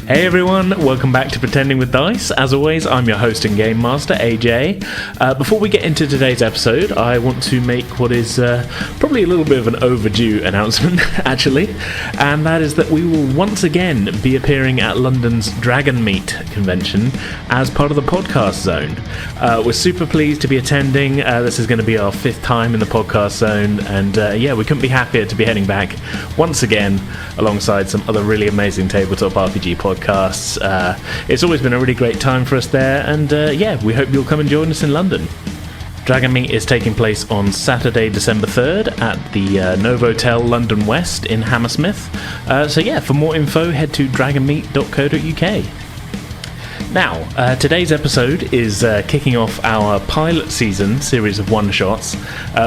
Hey everyone, welcome back to Pretending with Dice. As always, I'm your host and game master, AJ. Before we get into today's episode, I want to make what is probably a little bit of an overdue announcement, actually, and that is that we will once again be appearing at London's Dragon Meet convention as part of the Podcast Zone. We're super pleased to be attending. This is going to be our 5th time in the Podcast Zone, and we couldn't be happier to be heading back once again alongside some other really amazing tabletop RPG podcasts. It's always been a really great time for us there, and we hope you'll come and join us in London. Dragon Meet is taking place on Saturday, December 3rd at the Novotel London West in Hammersmith. For more info, head to dragonmeet.co.uk. Now, today's episode is kicking off our pilot season series of one-shots.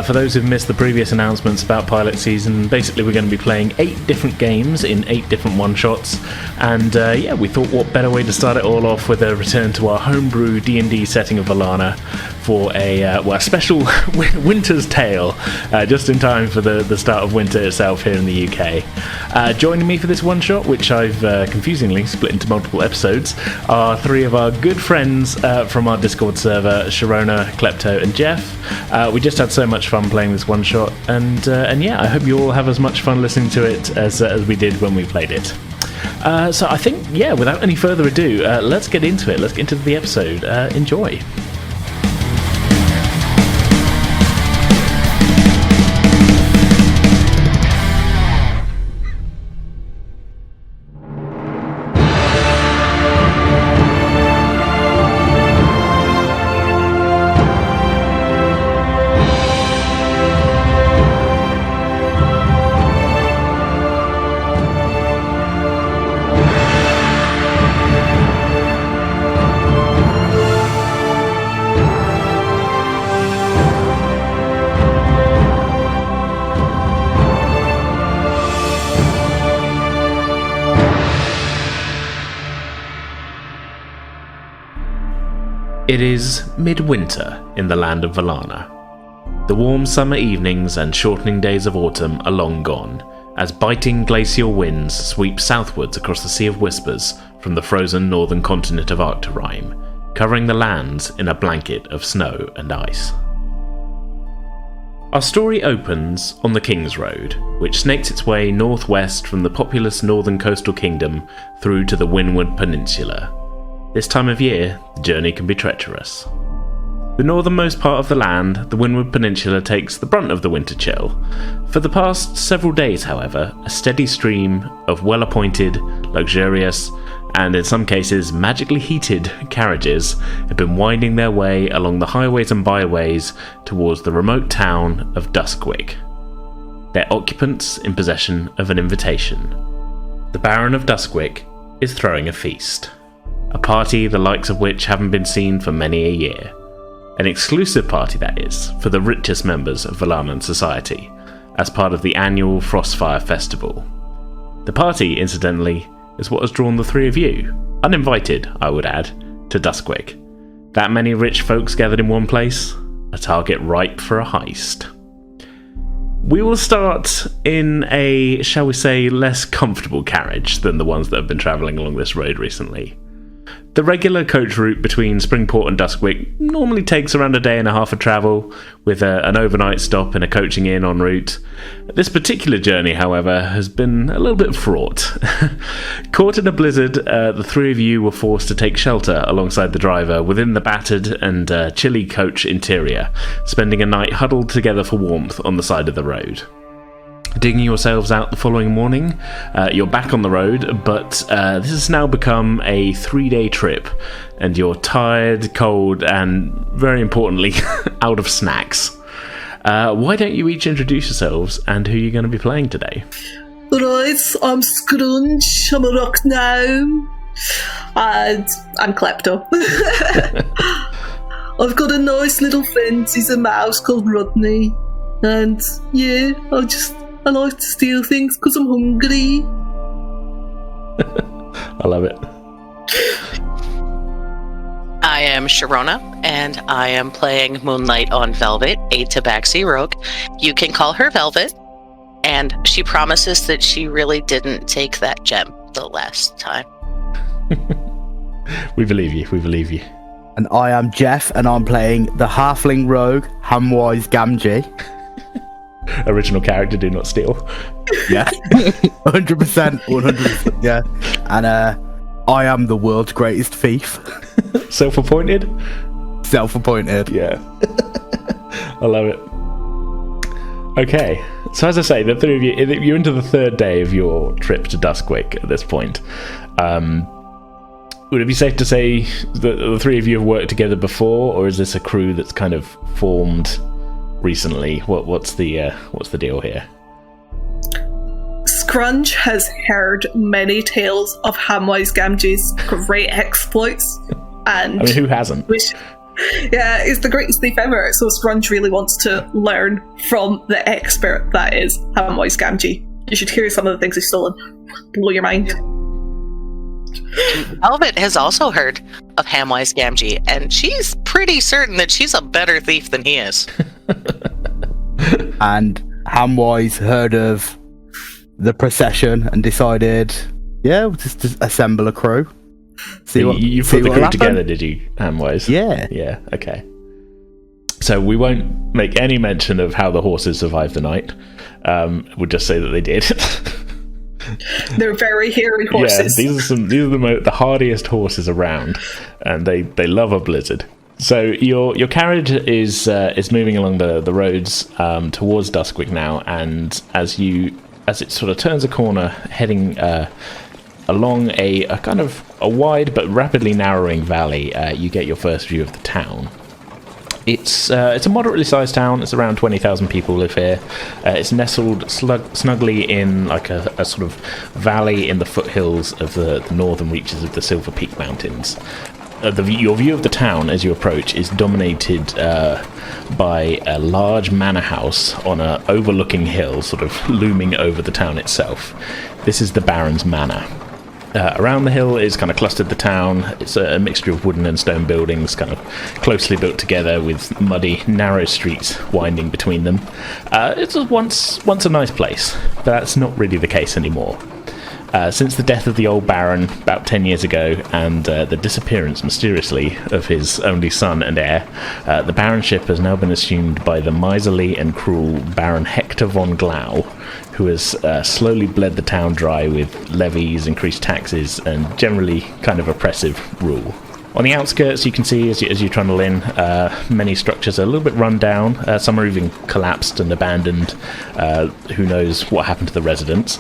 For those who've missed the previous announcements about pilot season, basically we're going to be playing 8 different games in 8 different one-shots, and we thought what better way to start it all off with a return to our homebrew D&D setting of Vallanna for a special winter's tale, just in time for the start of winter itself here in the UK. Joining me for this one-shot, which I've confusingly split into multiple episodes, are 3 of our good friends from our Discord server, Sharona, Klepto and Jeff. We just had so much fun playing this one-shot, and I hope you all have as much fun listening to it as we did when we played it. So I think, without any further ado, let's get into it. Let's get into the episode. Enjoy. It is midwinter in the land of Vallanna. The warm summer evenings and shortening days of autumn are long gone, as biting glacial winds sweep southwards across the Sea of Whispers from the frozen northern continent of Arcturine, covering the lands in a blanket of snow and ice. Our story opens on the King's Road, which snakes its way northwest from the populous northern coastal kingdom through to the Windward Peninsula. This time of year, the journey can be treacherous. The northernmost part of the land, the Windward Peninsula, takes the brunt of the winter chill. For the past several days, however, a steady stream of well-appointed, luxurious, and in some cases magically heated carriages have been winding their way along the highways and byways towards the remote town of Duskwick, their occupants in possession of an invitation. The Baron of Duskwick is throwing a feast. A party the likes of which haven't been seen for many a year. An exclusive party, that is, for the richest members of Vallannan society, as part of the annual Frostfire Festival. The party, incidentally, is what has drawn the 3 of you, uninvited, I would add, to Duskwick. That many rich folks gathered in one place, a target ripe for a heist. We will start in a, shall we say, less comfortable carriage than the ones that have been travelling along this road recently. The regular coach route between Springport and Duskwick normally takes around a day and a half of travel, with an overnight stop and a coaching inn en route. This particular journey, however, has been a little bit fraught. Caught in a blizzard, the 3 of you were forced to take shelter alongside the driver within the battered and chilly coach interior, spending a night huddled together for warmth on the side of the road. Digging yourselves out the following morning, you're back on the road, but this has now become a 3-day trip, and you're tired, cold, and very importantly, out of snacks. Why don't you each introduce yourselves and who you're going to be playing today? Right, I'm Scrunge, I'm a rock gnome, and I'm Klepto. I've got a nice little friend, he's a mouse called Rodney, and I like to steal things because I'm hungry. I love it. I am Sharona, and I am playing Moonlight on Velvet, a Tabaxi rogue. You can call her Velvet, and she promises that she really didn't take that gem the last time. We believe you. We believe you. And I am Jeff, and I'm playing the halfling rogue Hamwise Gamgee. Original character, do not steal. Yeah, 100%, 100%. Yeah, and I am the world's greatest thief. Self-appointed. Self-appointed. Yeah. I love it. Okay, so as I say, the three of you're into the third day of your trip to Duskwick at this point. Would it be safe to say that the three of you have worked together before, or is this a crew that's kind of formed recently? What's the deal here? Scrunge has heard many tales of Hamwise Gamgee's great exploits, and I mean, who hasn't? Yeah, it's the greatest thief ever. So Scrunge really wants to learn from the expert that is Hamwise Gamgee. You should hear some of the things he's stolen. Blow your mind. Velvet has also heard of Hamwise Gamgee, and she's pretty certain that she's a better thief than he is. And Hamwise heard of the procession and decided, yeah, we'll just assemble a crew. You put the crew together, did you, Hamwise? Yeah. Yeah, okay. So we won't make any mention of how the horses survived the night. We'll just say that they did. They're very hairy horses. Yeah, these are the hardiest horses around, and they love a blizzard. So your carriage is moving along the roads towards Duskwick now, and as it sort of turns a corner, heading along a kind of a wide but rapidly narrowing valley, you get your first view of the town. It's a moderately sized town. It's around 20,000 people live here. It's nestled snugly in like a sort of valley in the foothills of the northern reaches of the Silver Peak Mountains. Your view of the town as you approach is dominated by a large manor house on an overlooking hill, sort of looming over the town itself. This is the Baron's Manor. Around the hill is kind of clustered the town. It's a mixture of wooden and stone buildings, kind of closely built together with muddy, narrow streets winding between them. It was once a nice place, but that's not really the case anymore. Since the death of the old Baron about 10 years ago and the disappearance, mysteriously, of his only son and heir, the baronship has now been assumed by the miserly and cruel Baron Hector von Glau, who has slowly bled the town dry with levies, increased taxes, and generally kind of oppressive rule. On the outskirts, you can see, as you trundle in, many structures are a little bit run down. Some are even collapsed and abandoned. Who knows what happened to the residents.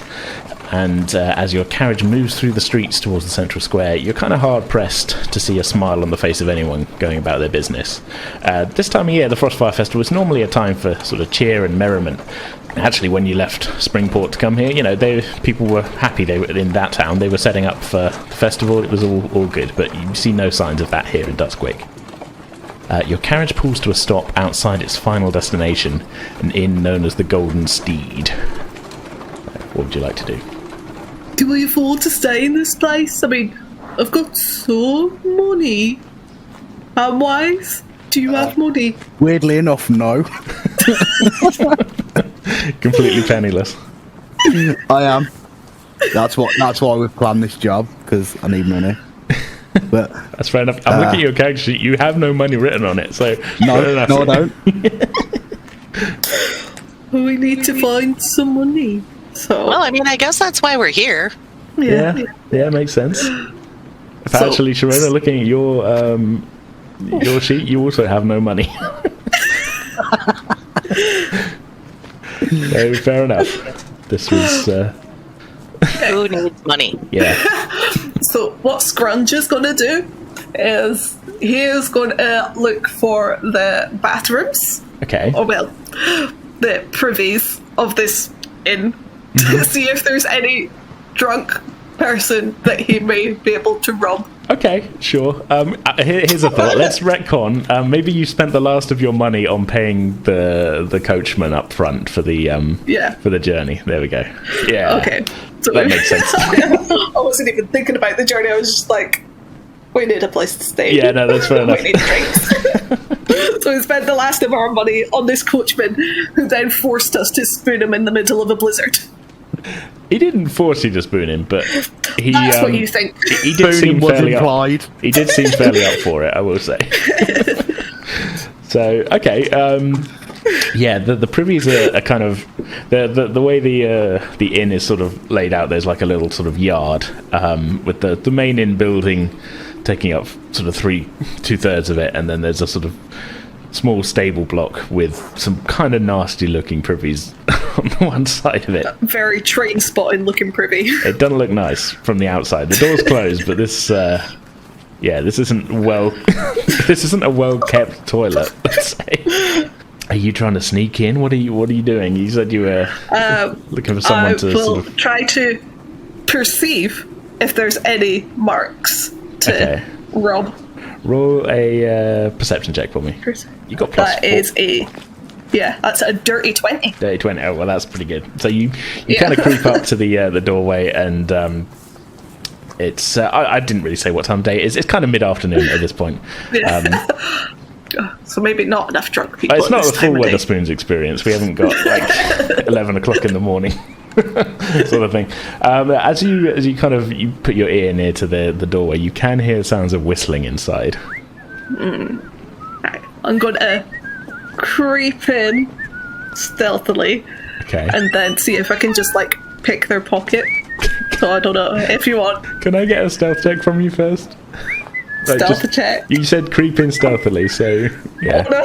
And as your carriage moves through the streets towards the central square, you're kind of hard-pressed to see a smile on the face of anyone going about their business. This time of year, the Frostfire Festival is normally a time for sort of cheer and merriment. Actually, when you left Springport to come here, people were happy they were in that town. They were setting up for the festival. It was all good, but you see no signs of that here in Duskwick. Your carriage pulls to a stop outside its final destination, an inn known as the Golden Steed. What would you like to do? Do we afford to stay in this place? I mean, I've got some money. Hamwise, do you have money? Weirdly enough, no. Completely penniless. I am. That's why we've planned this job, because I need money. But that's fair enough. I'm looking at your character sheet. You have no money written on it, so no, I don't. We need to find some money. So, well, I mean, I guess that's why we're here. Yeah, makes sense. Actually, Sharona, looking at your sheet, you also have no money. No, fair enough. This was... Who needs money? Yeah. So what Scrunge is going to do is he is going to look for the bathrooms. Okay. Or, well, the privies of this inn to see if there's any drunk person that he may be able to rob. Okay, sure. Here's a thought. Let's retcon. Maybe you spent the last of your money on paying the coachman up front for the for the journey. There we go. Yeah. Okay. So that makes sense. I wasn't even thinking about the journey. I was just like, we need a place to stay. Yeah, no, that's fair enough. We need drinks. So we spent the last of our money on this coachman, who then forced us to spoon him in the middle of a blizzard. He didn't force you to spoon him, but That's what you think. He did seem was fairly implied. up. He did seem fairly up for it, I will say. So okay, yeah, the privies are kind of the way the inn is sort of laid out. There's like a little sort of yard with the main inn building taking up sort of 2/3 of it, and then there's a sort of small stable block with some kind of nasty looking privies on the one side of it. Very train spotting looking privy. It doesn't look nice from the outside. The door's closed, but this isn't this isn't a well kept toilet, let's say. Are you trying to sneak in? What are you doing? You said you were looking for someone to sort of try to perceive if there's any marks to rob. Roll a perception check for me. You got plus That is that's a dirty 20. Dirty 20. Oh, well, that's pretty good. So you kind of creep up to the doorway, and it's I didn't really say what time of day it is. It's kind of mid-afternoon at this point. So maybe not enough drunk people. It's not a full weather Wetherspoons experience. We haven't got like 11 o'clock in the morning sort of thing. As you kind of you put your ear near to the doorway, you can hear sounds of whistling inside. Right. I'm going to creep in stealthily, and then see if I can just like pick their pocket. So I don't know if you want. Can I get a stealth check from you first? Stealth check. You said creep in stealthily, so yeah. Oh, no.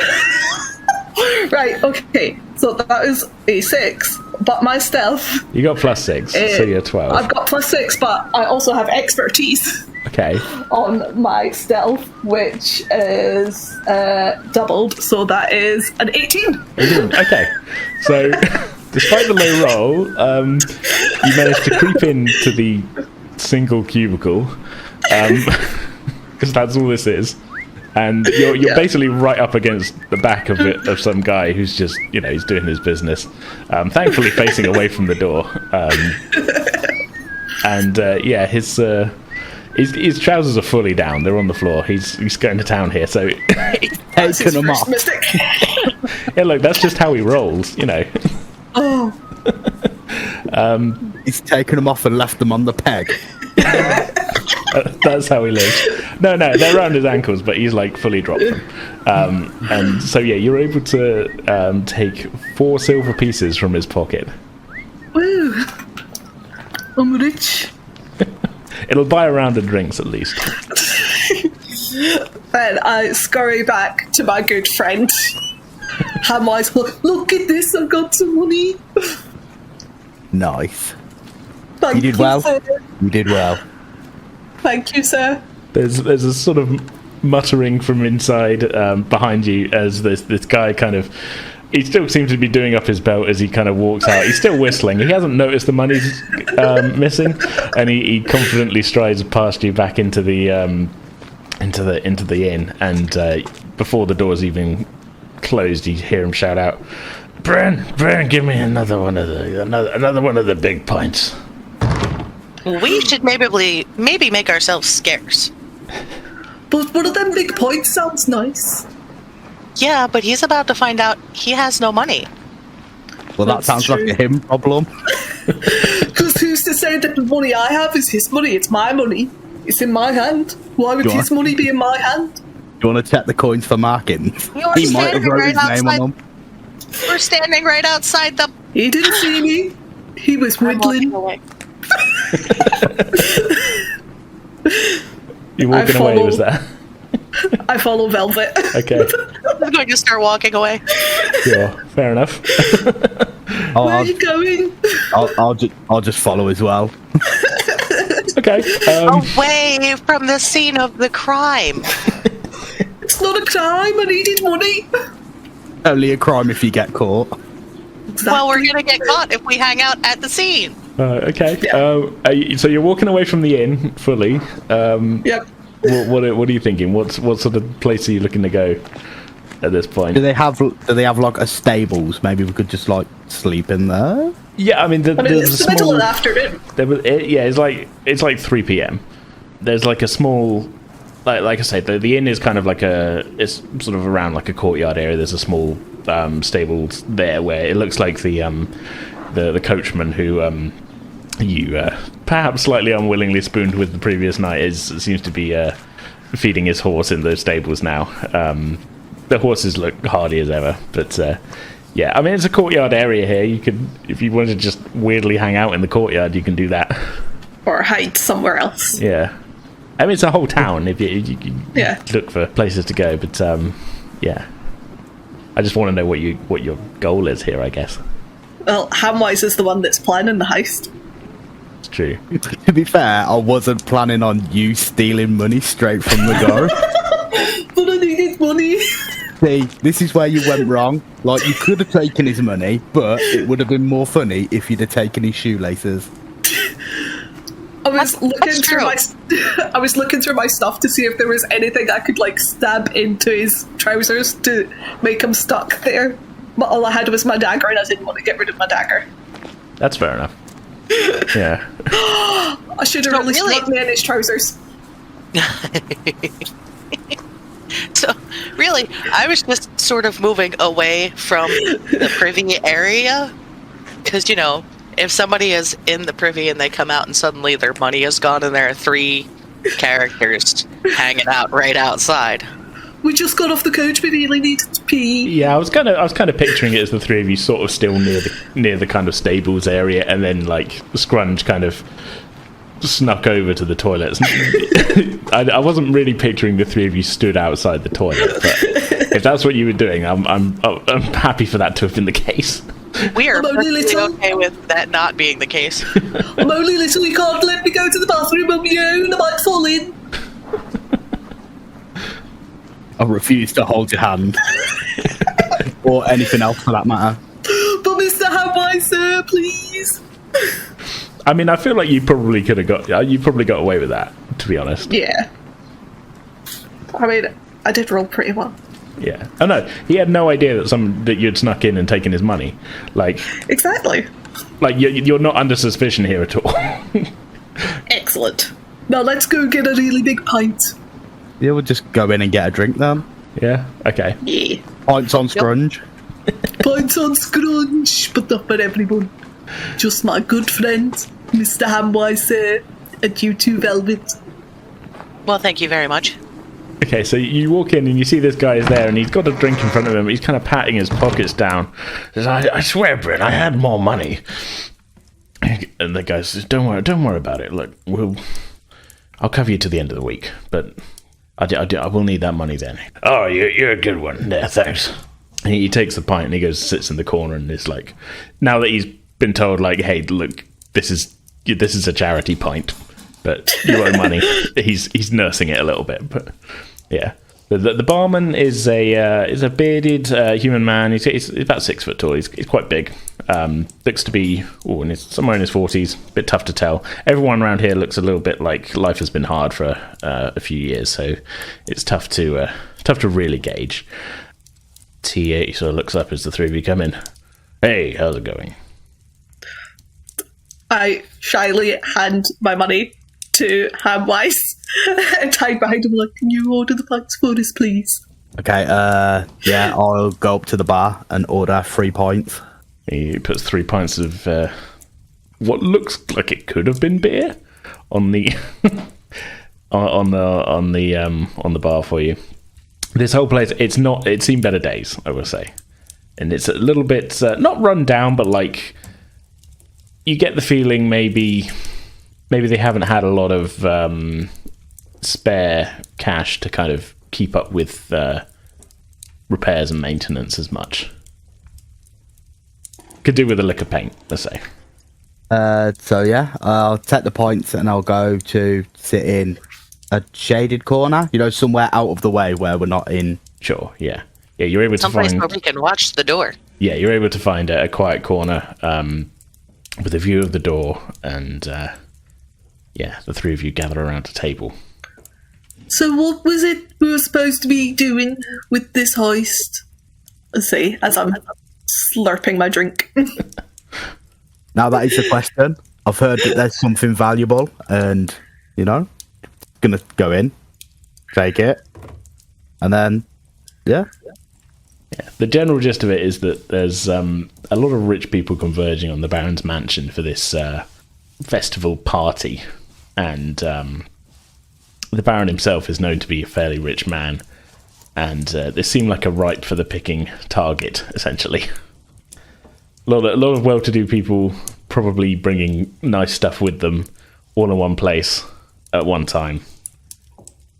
Right, okay. So that is a 6, but my stealth. You got +6, so you're 12. I've got +6, but I also have expertise. Okay. On my stealth, which is doubled, so that is an 18. 18. Okay. So, despite the low roll, you managed to creep into the single cubicle. Because that's all this is, and you're basically right up against the back of some guy who's just he's doing his business, thankfully facing away from the door, and his trousers are fully down. They're on the floor. He's going to town here, so taking them off. Yeah, look, that's just how he rolls, Oh. He's taken them off and left them on the peg. That's how he lives. No, they're around his ankles, but he's like fully dropped them. And so you're able to take 4 silver pieces from his pocket. Woo! I'm rich. It'll buy a round of drinks at least. Then I scurry back to my good friend Hamwise. Look at this! I've got some money. Nice. Thank you did well. Sir. You did well. Thank you, sir. There's a sort of muttering from inside behind you as this guy kind of. He still seems to be doing up his belt as he kind of walks out. He's still whistling. He hasn't noticed the money's missing, and he confidently strides past you back into the inn. And before the door's even closed, you hear him shout out, "Bran, give me another one of the big pints." We should maybe make ourselves scarce. But one of them big points sounds nice. Yeah, but he's about to find out he has no money. Well, that sounds like a him problem. Because who's to say that the money I have is his money? It's my money. It's in my hand. Why would his money be in my hand? You want to check the coins for markings? He might have wrote his name on them. We're standing right outside the... He didn't see me. He was whittling. You walking away, was that? I follow Velvet. Okay. I'm going to start walking away. Sure, fair enough. Where are you going? I'll just follow as well. Okay. Away from the scene of the crime. It's not a crime. I needed money. Only a crime if you get caught. Exactly. Well, we're going to get caught if we hang out at the scene. Okay. Yeah. So you're walking away from the inn fully. Yep. What are you thinking? What sort of place are you looking to go at this point? Do they have like a stables? Maybe we could just like sleep in there. Yeah, I mean, it's the middle of the afternoon. It's like 3 p.m. There's like a small, like I say, the inn is kind of like it's sort of around like a courtyard area. There's a small stable there where it looks like the coachman who You, perhaps slightly unwillingly spooned with the previous night, seems to be feeding his horse in those stables now. The horses look hardy as ever, but yeah, I mean, it's a courtyard area here. You could, if you wanted to just weirdly hang out in the courtyard, you can do that. Or hide somewhere else. Yeah. I mean, it's a whole town if you look for places to go, but yeah. I just want to know what your goal is here, I guess. Well, Hamwise is the one that's planning the heist. It's true. To be fair, I wasn't planning on you stealing money straight from the go. But I needed money. See, this is where you went wrong. Like, you could have taken his money, but it would have been more funny if you'd have taken his shoelaces. I was looking through my stuff to see if there was anything I could like stab into his trousers to make him stuck there. But all I had was my dagger, and I didn't want to get rid of my dagger. That's fair enough. Yeah. I should have really stuck me in his trousers. So, really, I was just sort of moving away from the privy area. Because, you know, if somebody is in the privy and they come out and suddenly their money is gone and there are 3 characters hanging out right outside. We just got off the coach, we really needed to pee. Yeah, I was kind of picturing it as the 3 of you sort of still near the kind of stables area, and then like Scrunge kind of snuck over to the toilets. I wasn't really picturing the 3 of you stood outside the toilet, but if that's what you were doing, I'm happy for that to have been the case. We are perfectly okay with that not being the case. I'm only little, you can't let me go to the bathroom on my own, I might fall in. I refuse to hold your hand. Or anything else for that matter. But Mr. Hamwise, sir, please. I mean, I feel like you probably got away with that, to be honest. Yeah. I mean, I did roll pretty well. Yeah. Oh no, he had no idea that you'd snuck in and taken his money. Like, exactly. Like, you're not under suspicion here at all. Excellent. Now let's go get a really big pint. Yeah, we'll just go in and get a drink then. Yeah, okay. Yeah. Pints on Scrunge. Pints on Scrunge, but not for everyone. Just my good friend, Mr. Hamwise, and you too, Velvet. Well, thank you very much. Okay, so you walk in and you see this guy is there and he's got a drink in front of him. He's kind of patting his pockets down. He says, I swear, Bryn, I had more money. And the guy says, don't worry about it. Look, I'll cover you to the end of the week, but I will need that money then. Oh, you're a good one. Yeah, thanks. And he takes the pint and he goes and sits in the corner and is like, now that he's been told, like, hey, look, this is a charity pint, but you owe money. He's nursing it a little bit, but yeah. The barman is a bearded human man. He's about 6 foot tall. He's quite big. Looks to be somewhere in his 40s. A bit tough to tell. Everyone around here looks a little bit like life has been hard for a few years, so it's tough to really gauge. He sort of looks up as the 3 of you come in. Hey, how's it going? I shyly hand my money to Hamwise and hide behind him like, can you order the pints for us, please? Okay, yeah, I'll go up to the bar and order 3 pints. He puts 3 pints of what looks like it could have been beer on the on the bar for you. This whole place, it's seen better days, I will say. And it's a little bit, not run down, but like, you get the feeling maybe they haven't had a lot of spare cash to kind of keep up with repairs and maintenance as much. Could do with a lick of paint, let's say. So yeah, I'll take the points and I'll go to sit in a shaded corner, somewhere out of the way where we're not in. Sure, yeah. Yeah, you're able to find... someplace where we can watch the door. Yeah, you're able to find a quiet corner with a view of the door, and the 3 of you gather around a table. So what was it we were supposed to be doing with this heist? Let's see, as I'm slurping my drink. Now that is the question. I've heard that there's something valuable, and, gonna go in, take it, and then, yeah. Yeah, the general gist of it is that there's a lot of rich people converging on the Baron's mansion for this festival party, and the Baron himself is known to be a fairly rich man, and this seemed like a ripe for the picking target, essentially. A lot of well-to-do people probably bringing nice stuff with them, all in one place at one time,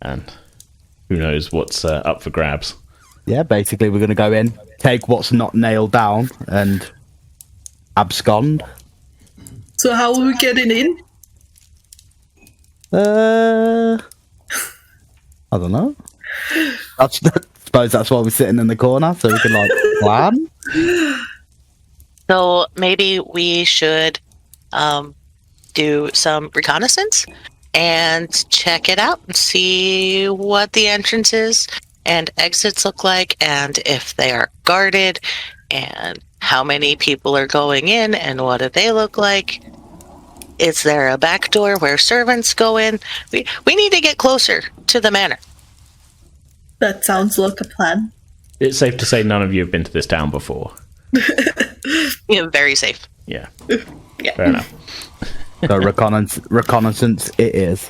and who knows what's up for grabs. Yeah, basically we're going to go in, take what's not nailed down, and abscond. So how are we getting in? I don't know. I suppose that's why we're sitting in the corner, so we can like plan. So maybe we should do some reconnaissance and check it out and see what the entrances and exits look like, and if they are guarded, and how many people are going in, and what do they look like. Is there a back door where servants go in? We need to get closer to the manor. That sounds like a plan. It's safe to say none of you have been to this town before. Yeah, very safe. Yeah. Yeah. Fair enough. So reconnaissance it is.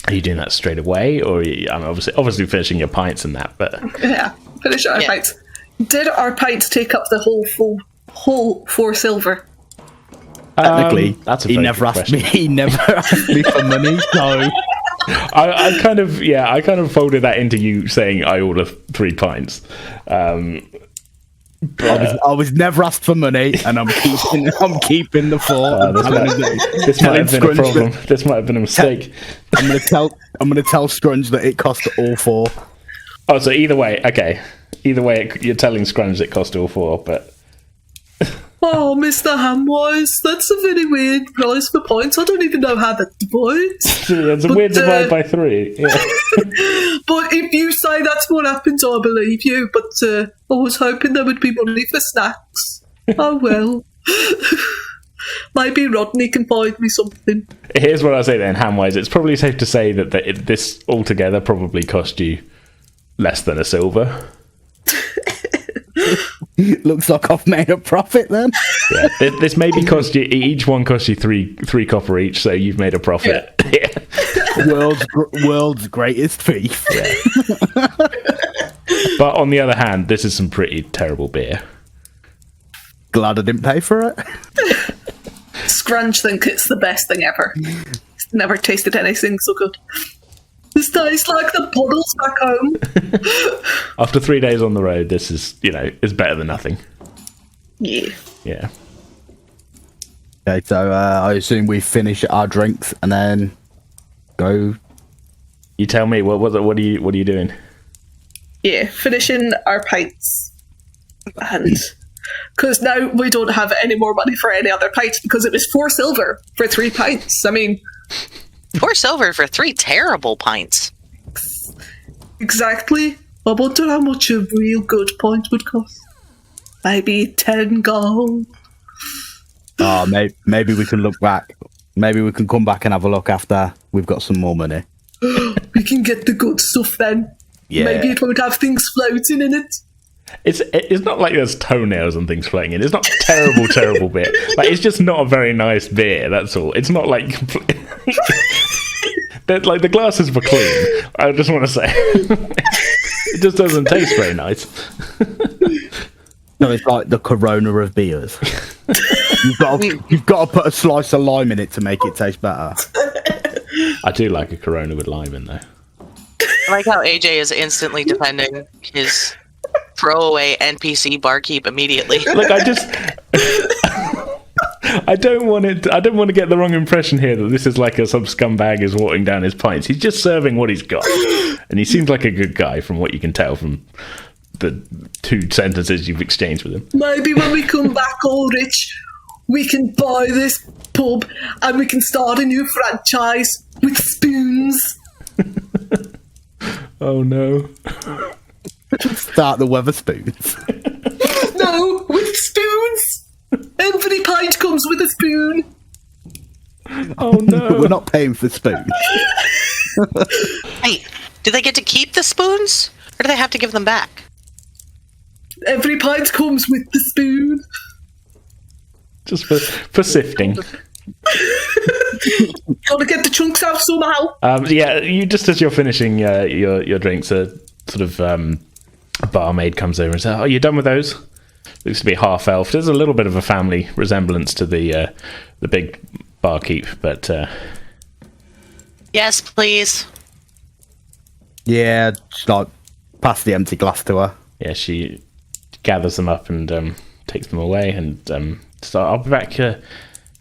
Are you doing that straight away, or I'm obviously finishing your pints and that? But Yeah, finish our pints. Did our pints take up the whole 4 silver? Technically, that's a he very never good asked question. me. He never asked me for money. So I kind of folded that into you saying I order 3 pints. I was never asked for money, and I'm keeping the 4. This might have been a problem. This might have been a mistake. I'm gonna tell Scrunge that it cost all 4. Oh, so either way, okay. Either way, you're telling Scrunge it cost all 4, but. Oh, Mr. Hamwise, that's a very weird price for points. I don't even know how that divides. It's a weird divide by 3. Yeah. But if you say that's what happens, I believe you. But I was hoping there would be money for snacks. Oh well. Maybe Rodney can find me something. Here's what I say then, Hamwise. It's probably safe to say that this altogether probably cost you less than a silver. Looks like I've made a profit then. Yeah, this maybe cost you, each one cost you three copper each, so you've made a profit. Yeah. World's greatest thief. Yeah. But on the other hand, this is some pretty terrible beer. Glad I didn't pay for it. Scrunch think it's the best thing ever. He's never tasted anything so good. This tastes like the puddles back home. After 3 days on the road, this is better than nothing. Yeah. Yeah. Okay, so I assume we finish our drinks and then go. You tell me. What are you doing? Yeah, finishing our pints. And because now we don't have any more money for any other pints because it was 4 silver for 3 pints. I mean, 4 silver for 3 terrible pints. exactly. I wonder how much a real good pint would cost. Maybe 10 gold. Oh, maybe we can look back. Maybe we can come back and have a look after we've got some more money. We can get the good stuff then. Yeah. Maybe it won't have things floating in it. It's not like there's toenails and things floating in. It's not terrible beer. Like, it's just not a very nice beer. That's all. It's not like like the glasses were clean. I just want to say it just doesn't taste very nice. No, it's like the Corona of beers. You've got to put a slice of lime in it to make it taste better. I do like a Corona with lime in there. I like how AJ is instantly defending his throwaway NPC barkeep immediately. Look, I don't want to get the wrong impression here that this is like some scumbag is watering down his pints. He's just serving what he's got, and he seems like a good guy from what you can tell from the 2 sentences you've exchanged with him. Maybe when we come back all rich, we can buy this pub and we can start a new franchise with spoons. Oh no. Start the Weatherspoons. No, with spoons. Every pint comes with a spoon. Oh no. We're not paying for spoons. Hey, do they get to keep the spoons, or do they have to give them back? Every pint comes with the spoon. Just for sifting. Gotta get the chunks out somehow. Yeah, you just as you're finishing your drinks, a sort of a barmaid comes over and says, "Are you done with those?" Looks to be half elf. There's a little bit of a family resemblance to the big barkeep, but yes, please. Yeah, just like pass the empty glass to her. Yeah, she gathers them up and takes them away, and so I'll be back.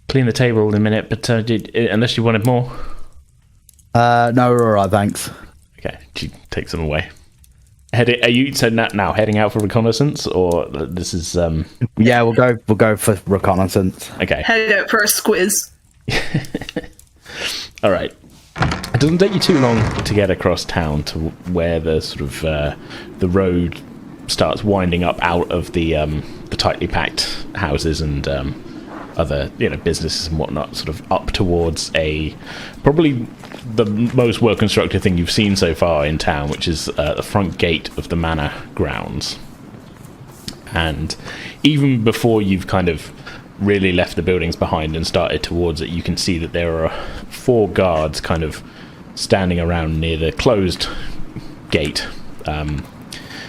Clean the table in a minute, but unless you wanted more. No, we're all right, thanks. Okay, she takes them away. Are you now heading out for reconnaissance, or this is? Yeah, we'll go for reconnaissance. Okay. Head out for a squiz. All right. It doesn't take you too long to get across town to where the sort of the road starts winding up out of the tightly packed houses and other businesses and whatnot, sort of up towards probably the most well constructed thing you've seen so far in town, which is the front gate of the manor grounds. And even before you've kind of really left the buildings behind and started towards it, you can see that there are 4 guards kind of standing around near the closed gate.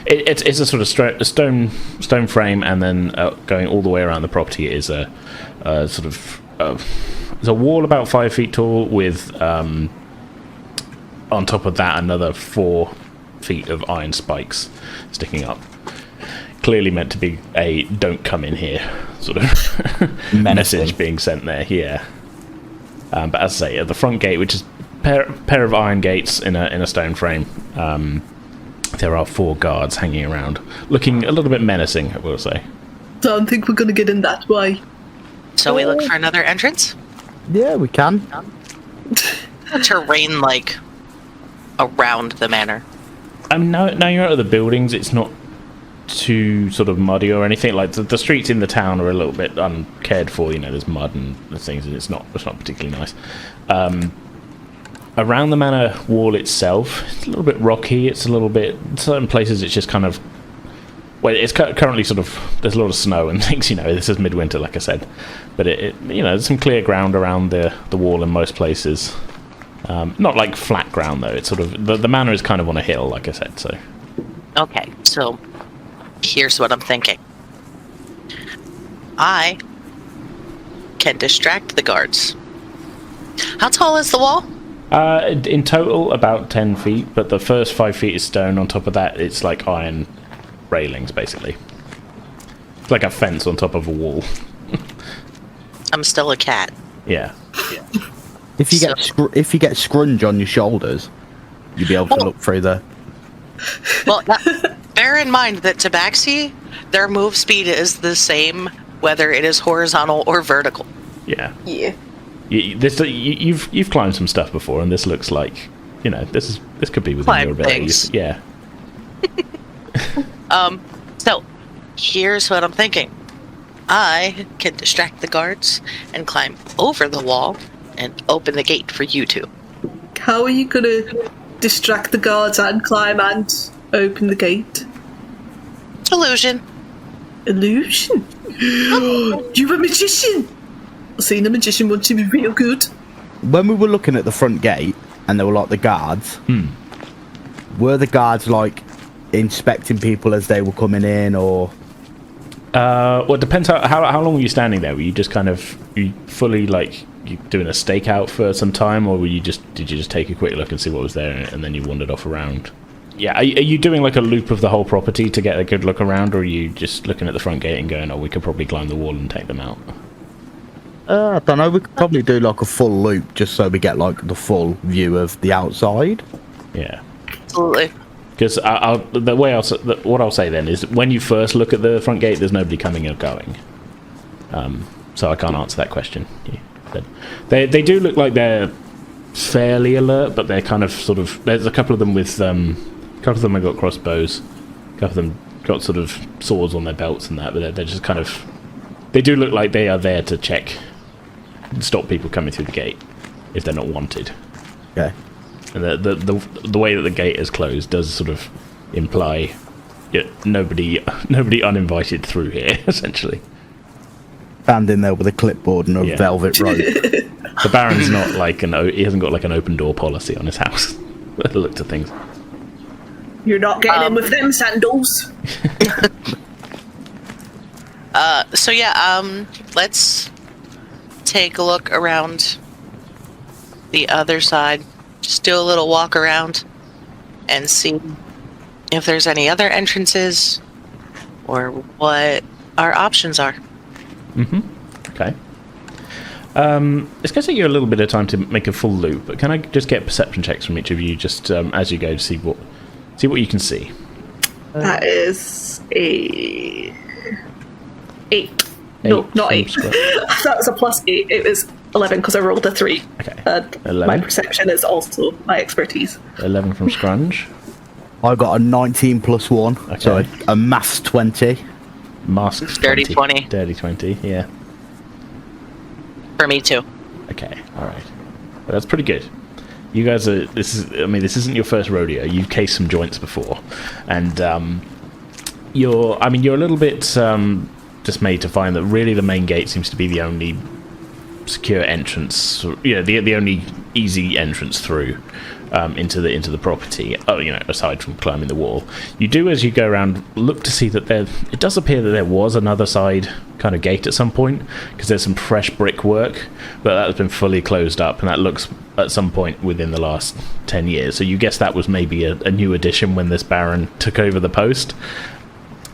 It's a sort of stone frame, and then going all the way around the property is a sort of there's a wall about 5 feet tall with on top of that another 4 feet of iron spikes sticking up. Clearly meant to be a "don't come in here" sort of message being sent there. Yeah, but as I say, at the front gate, which is pair of iron gates in a stone frame, there are 4 guards hanging around, looking a little bit menacing, I will say. Don't think we're gonna get in that way. So we look for another entrance? Yeah, we can. Terrain like around the manor. Now you're out of the buildings, it's not too sort of muddy or anything. Like the streets in the town are a little bit uncared for. There's mud and things, and it's not particularly nice. Around the manor wall itself, it's a little bit rocky. It's a little bit. Certain places, it's just kind of. Well, it's currently sort of. There's a lot of snow and things. This is midwinter, like I said, but there's some clear ground around the wall in most places. Not like flat ground though. It's sort of the manor is kind of on a hill, like I said. So. Okay, so here's what I'm thinking. I can distract the guards. How tall is the wall? In total, about 10 feet, but the first 5 feet is stone. On top of that, it's like iron railings, basically. It's like a fence on top of a wall. I'm still a cat. Yeah. If you get Scrunge on your shoulders, you'll be able to look through there. Well, bear in mind that Tabaxi, their move speed is the same whether it is horizontal or vertical. Yeah. Yeah. You've climbed some stuff before, and this looks like this could be within your abilities. Yeah. So here's what I'm thinking. I can distract the guards and climb over the wall and open the gate for you two. How are you gonna distract the guards and climb and open the gate? Illusion. Illusion? You're a magician! I've seen a magician once, he was real good. When we were looking at the front gate, and there were like the guards, were the guards like inspecting people as they were coming in, or? Well, it depends how long were you standing there? Were you just kind of fully like you doing a stakeout for some time, or did you just take a quick look and see what was there, and then you wandered off around? Yeah, are you doing like a loop of the whole property to get a good look around, or are you just looking at the front gate and going, "Oh, we could probably climb the wall and take them out"? I don't know. We could probably do like a full loop just so we get like the full view of the outside. Yeah, Absolutely. because what I'll say then is when you first look at the front gate, there's nobody coming or going. So I can't answer that question. But they do look like they're fairly alert, but they're kind of sort of. There's a couple of them with a couple of them have got crossbows, a couple of them got sort of swords on their belts and that, but they're just kind of. They do look like they are there to check. Stop people coming through the gate if they're not wanted. Okay. And the way that the gate is closed does sort of imply nobody uninvited through here, essentially. Standing there with a clipboard and a velvet rope. The Baron's not like he hasn't got like an open door policy on his house. By the look of things. You're not getting in with them sandals. So yeah, let's take a look around the other side. Just do a little walk around and see if there's any other entrances or what our options are. Okay. It's going to take you a little bit of time to make a full loop, but can I just get perception checks from each of you just as you go to see what you can see? That is a 8. No, not 8. That was a +8. It was 11 because I rolled a 3. Okay. 11. My perception is also my expertise. 11 from Scrunge. I got a 19 plus 1, okay. So a maths 20. Masks 20. Dirty 20, yeah. For me too. Okay, alright. Well, that's pretty good. You guys are... this isn't your first rodeo. You've cased some joints before. And you're a little bit dismayed to find that really the main gate seems to be the only secure entrance, the only easy entrance through into the property, aside from climbing the wall. You do, as you go around, look to see that it does appear that there was another side kind of gate at some point, because there's some fresh brickwork, but that has been fully closed up, and that looks at some point within the last 10 years. So you guess that was maybe a new addition when this Baron took over the post.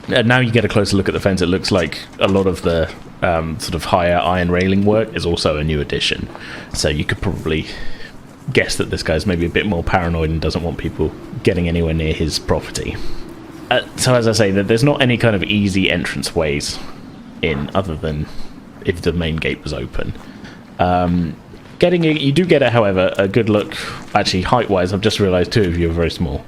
And now you get a closer look at the fence, it looks like a lot of the sort of higher iron railing work is also a new addition. So you could probably guess that this guy's maybe a bit more paranoid and doesn't want people getting anywhere near his property. So as I say, there's not any kind of easy entrance ways in, other than if the main gate was open. You do get, however, a good look. Actually, height-wise, I've just realised 2 of you are very small.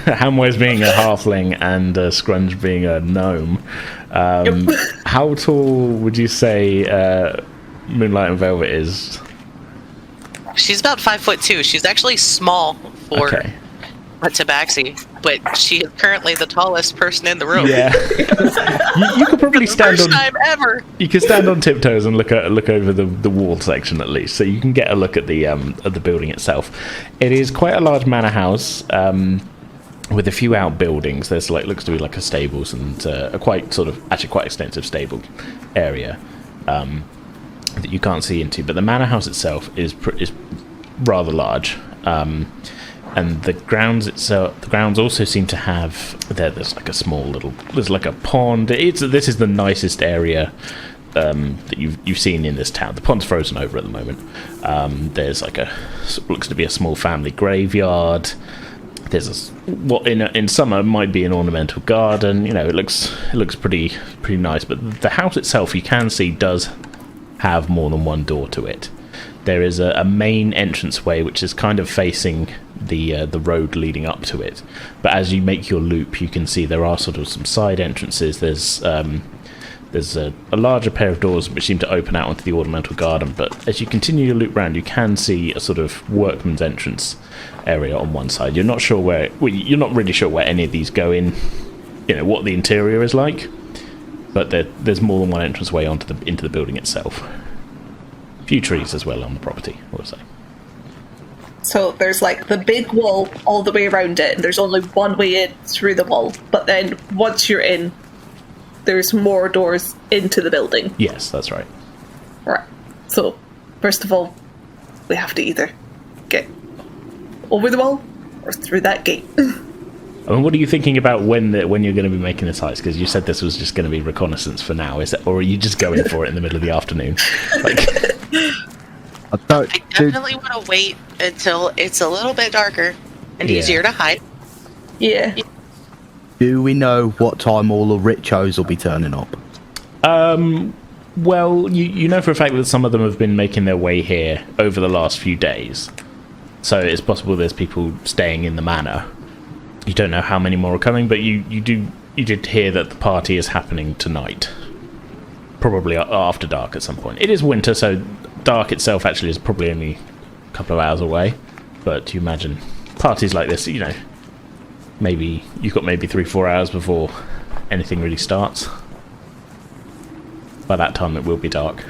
Hamwise being a halfling and Scrunge being a gnome. How tall would you say Moonlight and Velvet is? She's about 5'2". She's actually small for a tabaxi, but she is currently the tallest person in the room. Yeah, you could probably stand on. First time ever. You could stand on tiptoes and look over the wall section at least, so you can get a look at the building itself. It is quite a large manor house with a few outbuildings. There's looks to be like a stables and a quite extensive stable area that you can't see into. But the manor house itself is rather large. And the grounds also seem to have there's like a there's like a pond. This is the nicest area that you've seen in this town. The pond's frozen over at the moment. There's looks to be a small family graveyard. There's what in summer might be an ornamental garden. It looks pretty nice. But the house itself, you can see, does have more than one door to it. There is a main entranceway which is kind of facing the road leading up to it, but as you make your loop, you can see there are sort of some side entrances. There's a larger pair of doors which seem to open out onto the ornamental garden, but as you continue your loop round, you can see a sort of workman's entrance area on one side. You're not really sure where any of these go in, what the interior is like, but there's more than one entranceway into the building itself. Few trees as well on the property, I would say. So there's like the big wall all the way around it, and there's only one way in through the wall. But then once you're in, there's more doors into the building. Yes, that's right. Right. So first of all, we have to either get over the wall or through that gate. What are you thinking about when you're going to be making this heist? Because you said this was just going to be reconnaissance for now, or are you just going for it in the middle of the afternoon? I definitely want to wait until it's a little bit darker and easier to hide. Yeah. Do we know what time all the richos will be turning up? Well, you know for a fact that some of them have been making their way here over the last few days. So it's possible there's people staying in the manor. You don't know how many more are coming, but you did hear that the party is happening tonight. Probably after dark at some point. It is winter, so dark itself actually is probably only a couple of hours away. But you imagine parties like this, maybe you've got 3-4 hours before anything really starts. by that time it will be dark.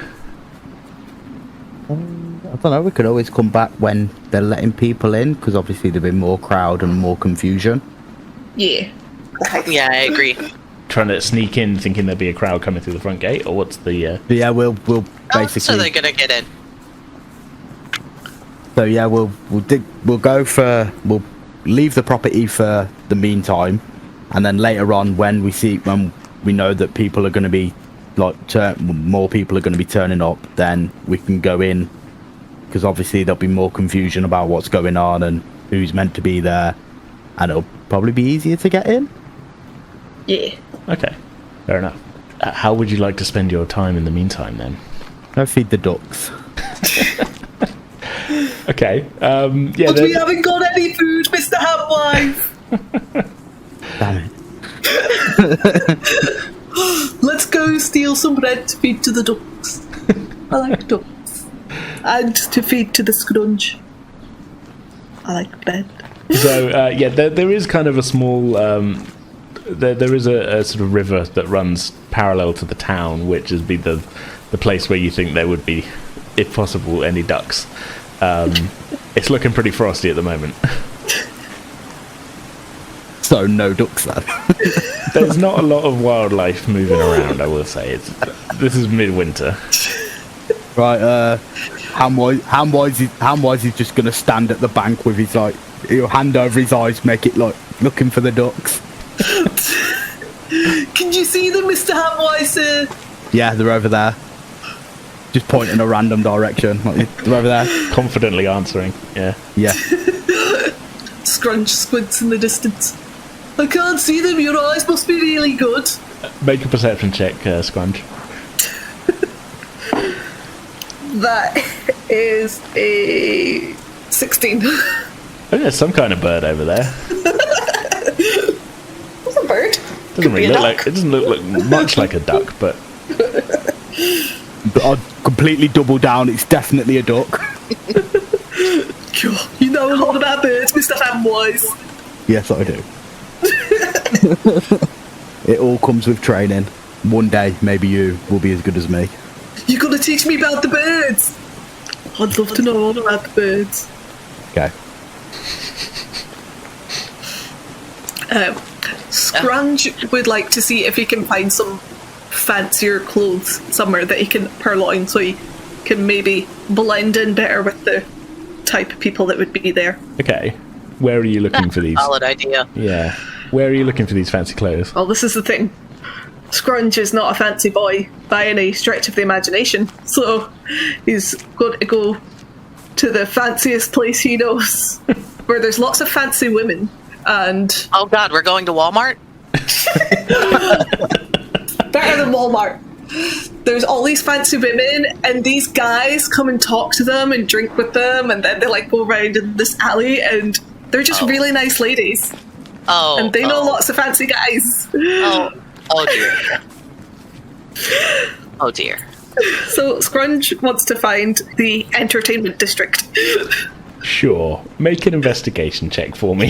I don't know, we could always come back when they're letting people in, because obviously there'll be more crowd and more confusion. Yeah. Yeah, I agree. Trying to sneak in, thinking there'll be a crowd coming through the front gate, or what's the... Yeah, we'll basically... So they're gonna get in. So yeah, we'll leave the property for the meantime, and then later on, when we know that people are going to be more people are going to be turning up, then we can go in, because obviously there'll be more confusion about what's going on and who's meant to be there, and it'll probably be easier to get in. Yeah. Okay, fair enough. How would you like to spend your time in the meantime, then? Go feed the ducks. Okay. But we haven't got any food, Mr. Hamwise. Damn it. Let's go steal some bread to feed to the ducks. I like ducks. And to feed to the scrunge. I like bread. So, there is kind of a small... there is a sort of river that runs parallel to the town, which is the place where you think there would be, if possible, any ducks. It's looking pretty frosty at the moment. So no ducks then. There's not a lot of wildlife moving around, I will say. This is midwinter. Right, Hamwise is just gonna stand at the bank with his he'll hand over his eyes, make it looking for the ducks. Can you see them, Mr. Hamwise? Yeah, they're over there. Just point in a random direction. They're over there. Confidently answering, yeah. Yeah. Scrunch squints in the distance. I can't see them, your eyes must be really good. Make a perception check, Scrunch. That is a 16. Oh, there's some kind of bird over there. What's a bird? It doesn't look much like a duck, but I'd completely double down. It's definitely a duck. You know a lot about birds, Mr. Hamwise. Yes, I do. It all comes with training. One day, maybe you will be as good as me. You gotta teach me about the birds. I'd love to know all about the birds. Okay. Scrunge would like to see if he can find some fancier clothes somewhere that he can purloin, so he can maybe blend in better with the type of people that would be there. Okay. Where are you looking for these? Solid idea. Yeah. Where are you looking for these fancy clothes? Well, this is the thing. Scrunge is not a fancy boy by any stretch of the imagination, so he's got to go to the fanciest place he knows, where there's lots of fancy women, and... Oh god, we're going to Walmart? Better than Walmart. There's all these fancy women, and these guys come and talk to them and drink with them, and then they go around in this alley, and they're just really nice ladies. Oh. And they know lots of fancy guys. Oh dear. Oh dear. So Scrunge wants to find the entertainment district. Sure. Make an investigation check for me.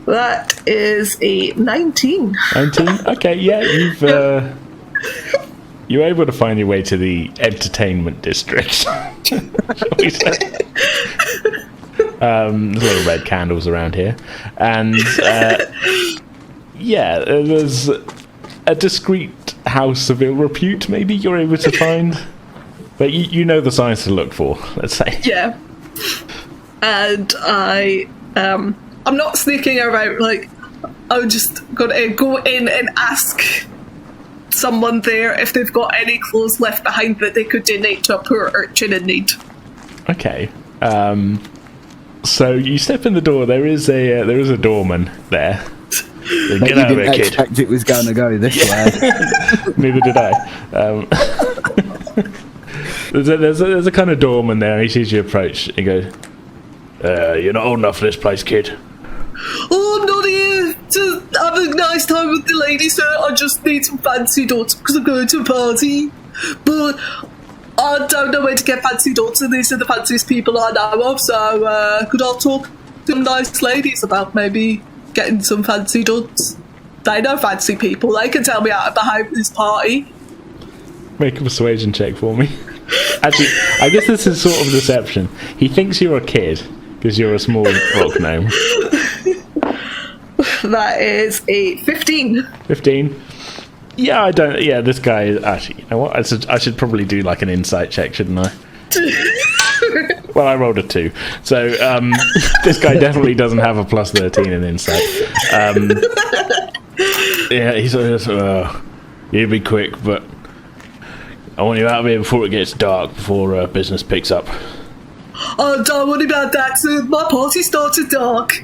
That is a 19. 19? Okay, yeah, you're able to find your way to the entertainment district. There's a lot of red candles around here. And, there's a discreet house of ill repute, maybe, you're able to find. But you know the signs to look for, let's say. Yeah. And I'm not sneaking around, I'm just gonna go in and ask someone there if they've got any clothes left behind that they could donate to a poor urchin in need. Okay. So you step in the door. There is a doorman there. Get out of here, kid. Expect it was going to go this way. Neither did I. There's a kind of doorman there, and he sees you approach. He goes, "You're not old enough for this place, kid." Oh, I'm not here to have a nice time with the ladies, sir. I just need some fancy dots because I'm going to a party. But I don't know where to get fancy dots, and these are the fanciest people I know of, so could I talk to some nice ladies about maybe getting some fancy dots? They know fancy people. They can tell me how to behave at this party. Make a persuasion check for me. Actually, I guess this is sort of deception. He thinks you're a kid because you're a small rock gnome. That is a 15. 15? Yeah, I don't... Yeah, this guy is... Actually, you know what? I should probably do like an insight check, shouldn't I? Well, I rolled a 2. So, this guy definitely doesn't have a plus 13 in insight. Yeah, he says, you be quick, but I want you out of here before it gets dark, before business picks up. Oh, don't worry about that, sir. My party starts at dark.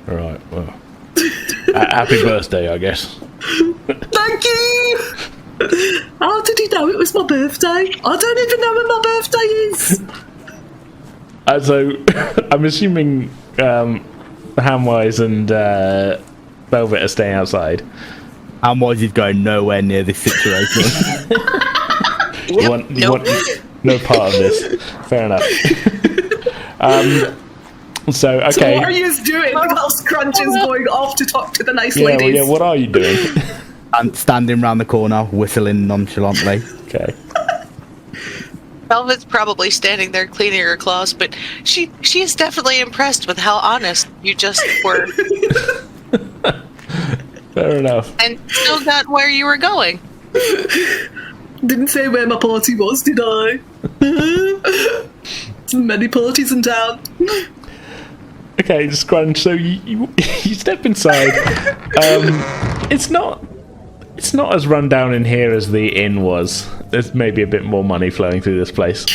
Alright, well... happy birthday, I guess. Thank you! How did he know it was my birthday? I don't even know when my birthday is. So, I'm assuming Hamwise and Velvet are staying outside. Hamwise is going nowhere near this situation. You want no part of this. Fair enough. So, okay. So what are you doing while Scrunge is going off to talk to the nice ladies? Well, what are you doing? I'm standing round the corner, whistling nonchalantly. Okay. Velvet's probably standing there cleaning her claws, but she is definitely impressed with how honest you just were. Fair enough. And still got where you were going. Didn't say where my party was, did I? Many parties in town. Okay, Scrunge, so you step inside. It's not as run down in here as the inn was. There's maybe a bit more money flowing through this place.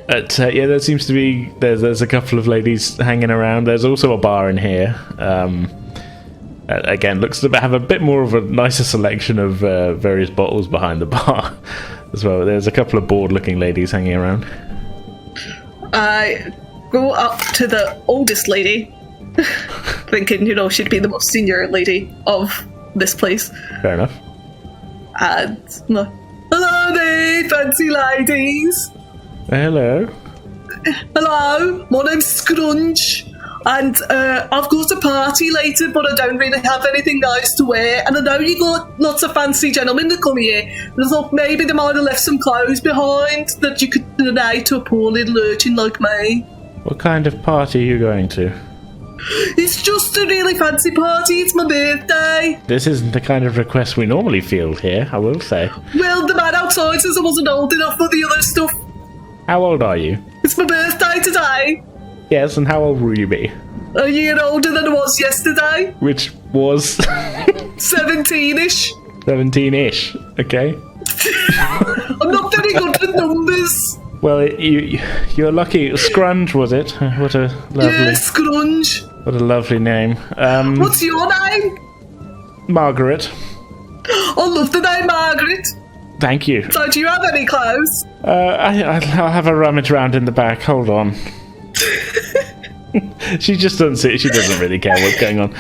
But yeah, there seems to be there's a couple of ladies hanging around. There's also a bar in here. Again, looks to have a bit more of a nicer selection of various bottles behind the bar as well. There's a couple of bored-looking ladies hanging around. I go up to the oldest lady, thinking, she'd be the most senior lady of this place. Fair enough. And, hello there, fancy ladies. Hello. Hello, my name's Scrunge, and I've got a party later, but I don't really have anything nice to wear, and I know you got lots of fancy gentlemen that come here, and I thought maybe they might have left some clothes behind that you could donate to a poor little urchin like me. What kind of party are you going to? It's just a really fancy party, it's my birthday. This isn't the kind of request we normally field here, I will say. Well, the man outside says I wasn't old enough for the other stuff. How old are you? It's my birthday today. Yes, and how old will you be? A year older than I was yesterday. Which was? 17-ish. 17-ish, okay. I'm not very good with numbers. Well, you're lucky. Scrunge, was it? What a lovely... Yeah, Scrunge. What a lovely name. What's your name? Margaret. I love the name Margaret. Thank you. So, do you have any clothes? I'll have a rummage around in the back. Hold on. She just doesn't see it. She doesn't really care what's going on.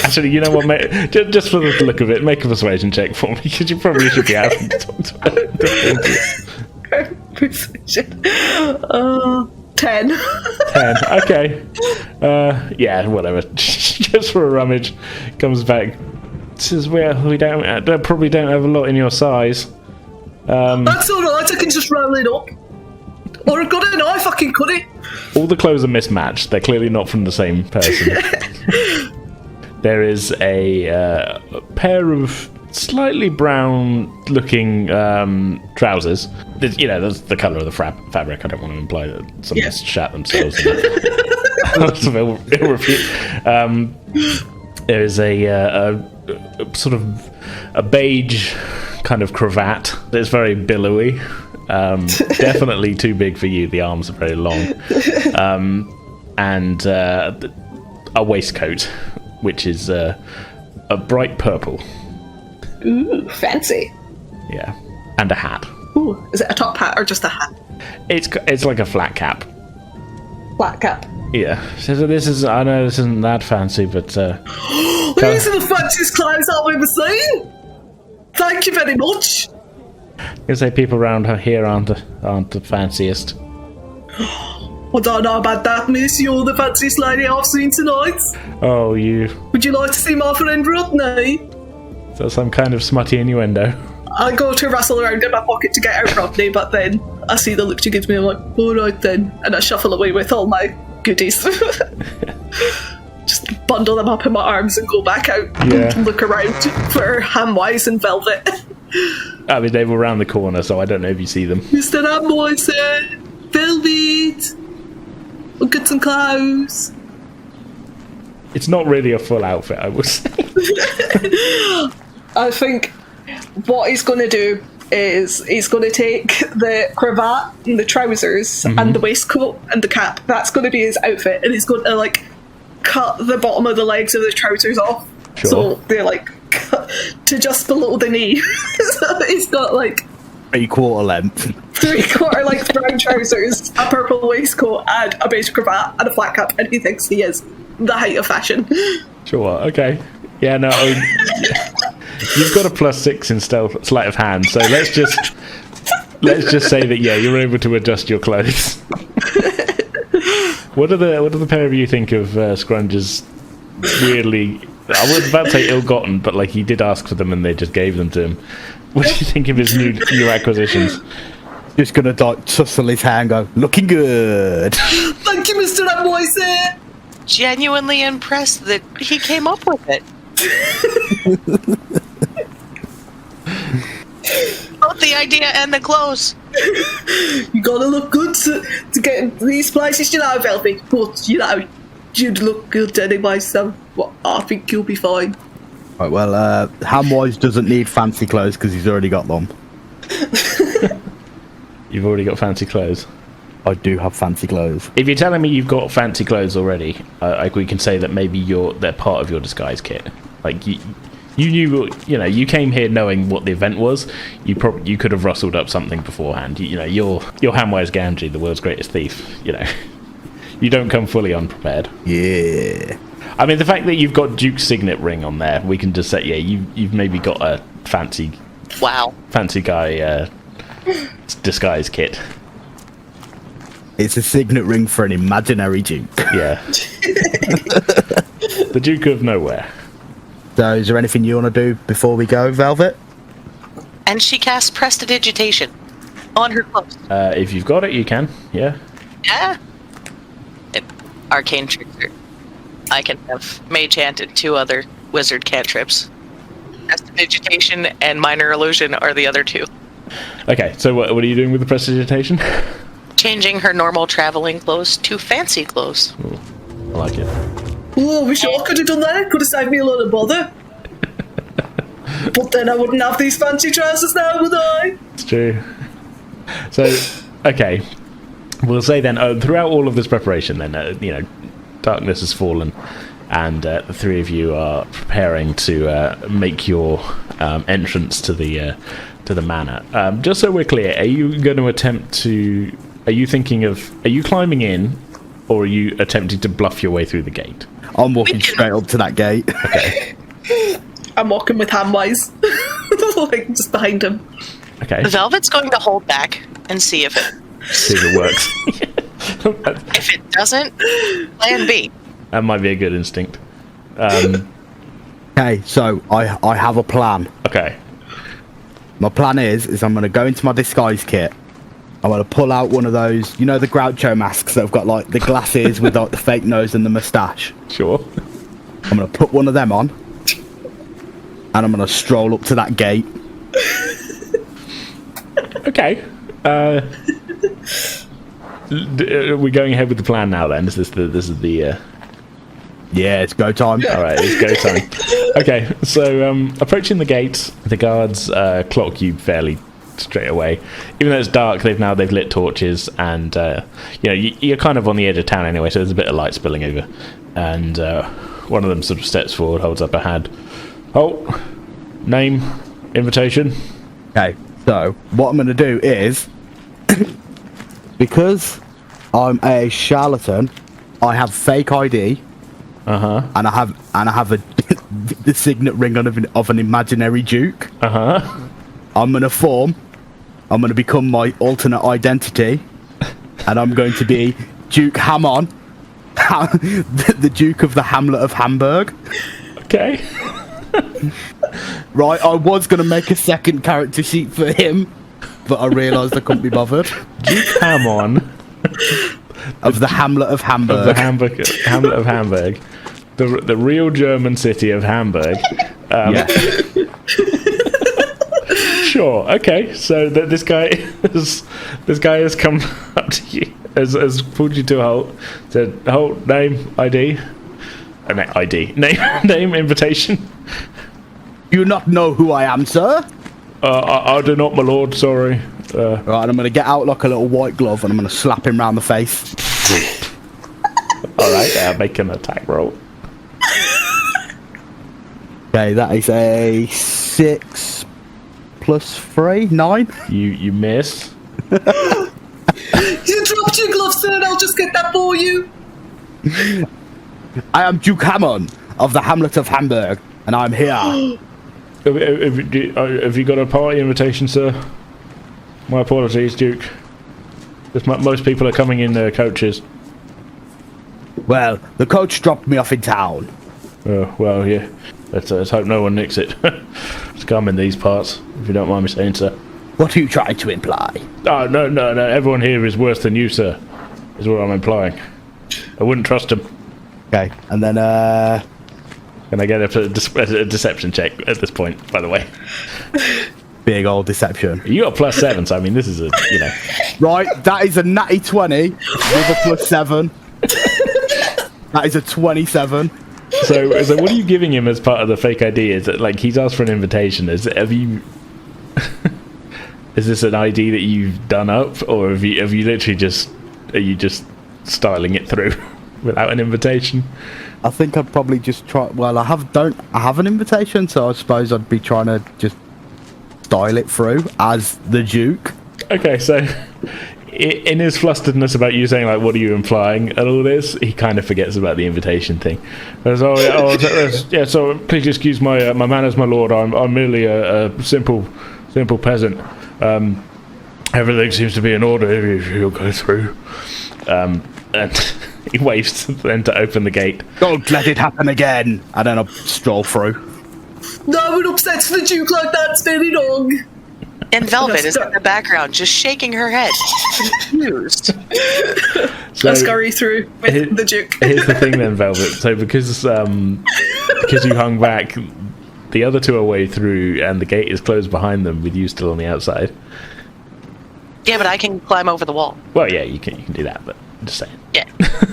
Actually, you know what, mate? Just for the look of it, make a persuasion check for me, because you probably should be asking to talk to her. Persuasion. 10. 10. Okay. Yeah, whatever. Just for a rummage, comes back. Says, well, we probably don't have a lot in your size. That's alright, I can just roll it up. Or I've got a knife, I can cut it. All the clothes are mismatched. They're clearly not from the same person. There is a pair of slightly brown-looking trousers. That's the colour of the fabric. I don't want to imply that someone's shat themselves. There is a sort of a beige kind of cravat. It's very billowy. Definitely too big for you. The arms are very long. And a waistcoat, which is a bright purple. Ooh, fancy. Yeah. And a hat. Ooh, is it a top hat or just a hat? It's like a flat cap. Flat cap. Yeah. So I know this isn't that fancy, but these are the fanciest clothes I've ever seen. Thank you very much. I say people around here aren't the fanciest. I don't know about that, miss. You're the fanciest lady I've seen tonight. Oh, you. Would you like to see my friend Rodney? Is that some kind of smutty innuendo? I go to wrestle around in my pocket to get out Rodney, but then I see the look she gives me, I'm like, alright then. And I shuffle away with all my goodies. Just bundle them up in my arms and go back out and look around for Hamwise and Velvet. I mean, they were around the corner, so I don't know if you see them. Mr. Hamwise, Velvet! I'll get some clothes. It's not really a full outfit, I would say. I think what he's going to do is he's going to take the cravat and the trousers and the waistcoat and the cap. That's going to be his outfit, and he's going to like cut the bottom of the legs of the trousers off, so they're like cut to just below the knee. So he's got like 3/4 length, 3/4 length brown trousers, a purple waistcoat, and a beige cravat and a flat cap, and he thinks he is the height of fashion. Sure. Okay. Yeah. No. You've got a +6 in stealth, sleight of hand, so let's just say that you're able to adjust your clothes. What do the pair of you think of Scrunge's weirdly? I was about to say ill-gotten, but like he did ask for them and they just gave them to him. What do you think of his new acquisitions? Just gonna tussle his hair and go, looking good. Thank you, Mr. Hamwise. Genuinely impressed that he came up with it. Both the idea and the clothes. You gotta look good to get in these places, you know, Velvet. But, you know, you'd look good anyway, so I think you'll be fine. Right, well, Hamwise doesn't need fancy clothes because he's already got them. You've already got fancy clothes? I do have fancy clothes. If you're telling me you've got fancy clothes already, we can say that maybe they're part of your disguise kit. Like, you knew, you came here knowing what the event was. You could have rustled up something beforehand. You're Hamwise Gamgee, the world's greatest thief. You don't come fully unprepared. Yeah. I mean, the fact that you've got Duke's signet ring on there, we can just say, you've maybe got a fancy guy disguise kit. It's a signet ring for an imaginary Duke. Yeah. The Duke of Nowhere. So, is there anything you want to do before we go, Velvet? And she casts Prestidigitation on her clothes. If you've got it, you can. Yeah. Yeah. Arcane Trickster. I can have Mage Hand and 2 other wizard cantrips. Prestidigitation and Minor Illusion are the other 2. Okay, so what are you doing with the Prestidigitation? Changing her normal traveling clothes to fancy clothes. Ooh, I like it. Oh, we sure could have done that. Could have saved me a lot of bother. But then I wouldn't have these fancy trousers now, would I? It's true. So, okay. We'll say then, throughout all of this preparation then, darkness has fallen, and the 3 of you are preparing to make your entrance to the manor. Just so we're clear, are you going to attempt to... Are you climbing in, or are you attempting to bluff your way through the gate? I'm walking straight up to that gate. Okay. I'm walking with Hamwise. Like, just behind him. Okay. Velvet's going to hold back and see if it works. If it doesn't, plan B. That might be a good instinct. Okay, so I have a plan. Okay. My plan is I'm going to go into my disguise kit. I'm going to pull out one of those, the Groucho masks that have got, like, the glasses with, like, the fake nose and the moustache. Sure. I'm going to put one of them on, and I'm going to stroll up to that gate. Okay. Are we going ahead with the plan now, then? This is the... Yeah, it's go time. All right, it's go time. Okay, so approaching the gate, the guards clock you fairly straight away. Even though it's dark, they've lit torches, and you're kind of on the edge of town anyway, so there's a bit of light spilling over. And one of them sort of steps forward, holds up a hand. Oh, name, invitation. Okay, so what I'm going to do is, because I'm a charlatan, I have fake ID. And I have the signet ring of an imaginary Duke. I'm gonna become my alternate identity, and I'm going to be Duke Hammon, the Duke of the Hamlet of Hamburg. Okay. Right, I was going to make a second character sheet for him, but I realised I couldn't be bothered. Duke Hammon. Of the Hamlet of Hamburg. Of the Hamlet of Hamburg. The real German city of Hamburg. Yeah. Sure. Okay. So this guy has come up to you, has pulled you to a halt, said, "Halt, name, ID, name, invitation." You not know who I am, sir? I do not, my lord. Sorry. Right, I'm going to get out like a little white glove and I'm going to slap him round the face. All right. Make an attack roll. Okay, that is a 6 plus 3, 9. You miss. You dropped your gloves, sir, and I'll just get that for you. I am Duke Hammon of the Hamlet of Hamburg, and I'm here. Have you got a party invitation, sir? My apologies, Duke. Most people are coming in their coaches. Well, the coach dropped me off in town. Oh, well, yeah. Let's hope no one nicks it. It's come in these parts, if you don't mind me saying, sir. What are you trying to imply? Oh, no. Everyone here is worse than you, sir. Is what I'm implying. I wouldn't trust him. Okay, and then, Can I get a deception check at this point, by the way? Big old deception. You got +7, so I mean, this is Right, that is a natty 20 with a +7. That is a 27. So what are you giving him as part of the fake ID? Is it like he's asked for an invitation? Is this an ID that you've done up, or have you literally are you just styling it through without an invitation? I think I'd probably just try. Well, I have an invitation, so I suppose I'd be trying to just style it through as the Duke. Okay, so in his flusteredness about you saying, like, what are you implying and all this, he kind of forgets about the invitation thing. So please excuse my manners, my lord. I'm merely a simple peasant. Everything seems to be in order if you'll go through. And he waves then to open the gate. Don't let it happen again. And then I'll stroll through. No one upsets the Duke like that, it's very wrong. And Velvet is in the background, just shaking her head, confused. Let's scurry through with the Duke. Here's the thing then, Velvet. So because you hung back, the other two are way through, and the gate is closed behind them with you still on the outside. Yeah, but I can climb over the wall. Well, yeah, you can do that, but I'm just saying. Yeah.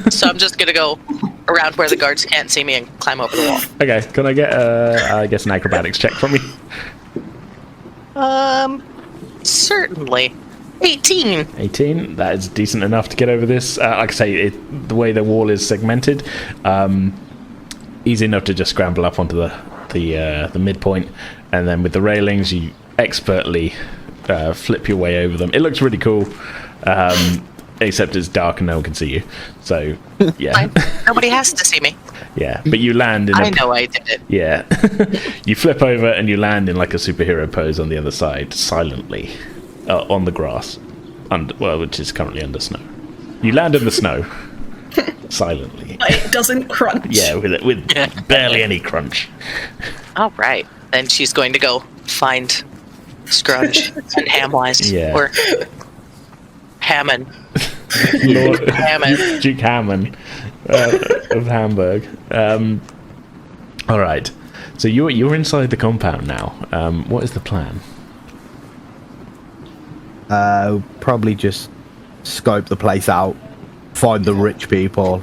So I'm just gonna go around where the guards can't see me and climb over the wall. Okay, can I get I guess an acrobatics check from you? Certainly. 18. 18. That is decent enough to get over this. Like I say, the way the wall is segmented, easy enough to just scramble up onto the midpoint, and then with the railings, you expertly flip your way over them. It looks really cool, except it's dark and no one can see you. So, yeah. Fine. Nobody has to see me. Yeah, but you land in I know I did it. Yeah. You flip over and you land in like a superhero pose on the other side, silently, on the grass, which is currently under snow. You land in the snow, silently. It doesn't crunch. Yeah, with barely any crunch. All right. Then she's going to go find Scrunge and Hamwise. Yeah. Or Hammond. Lord Hammond. Duke Hammond of Hamburg. All right. So you're inside the compound now. What is the plan? Probably just scope the place out, find the rich people,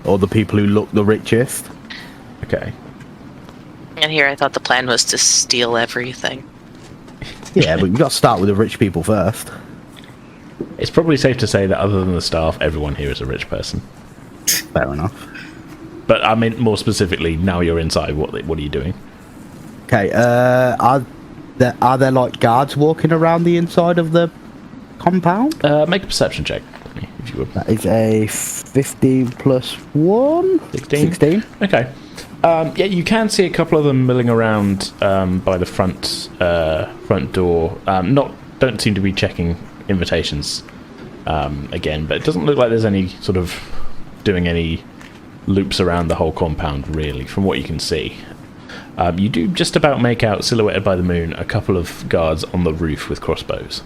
or the people who look the richest. Okay. And here I thought the plan was to steal everything. Yeah, but you got to start with the rich people first. It's probably safe to say that other than the staff, everyone here is a rich person. Fair enough. But I mean, more specifically, now you're inside, what are you doing? Okay, are there like guards walking around the inside of the compound? Make a perception check, if you would. That is a 15 plus 1? 16. Okay. Yeah, you can see a couple of them milling around by the front door. Don't seem to be checking invitations again, but it doesn't look like there's any sort of doing any loops around the whole compound, really, from what you can see. You do just about make out, silhouetted by the moon, a couple of guards on the roof with crossbows.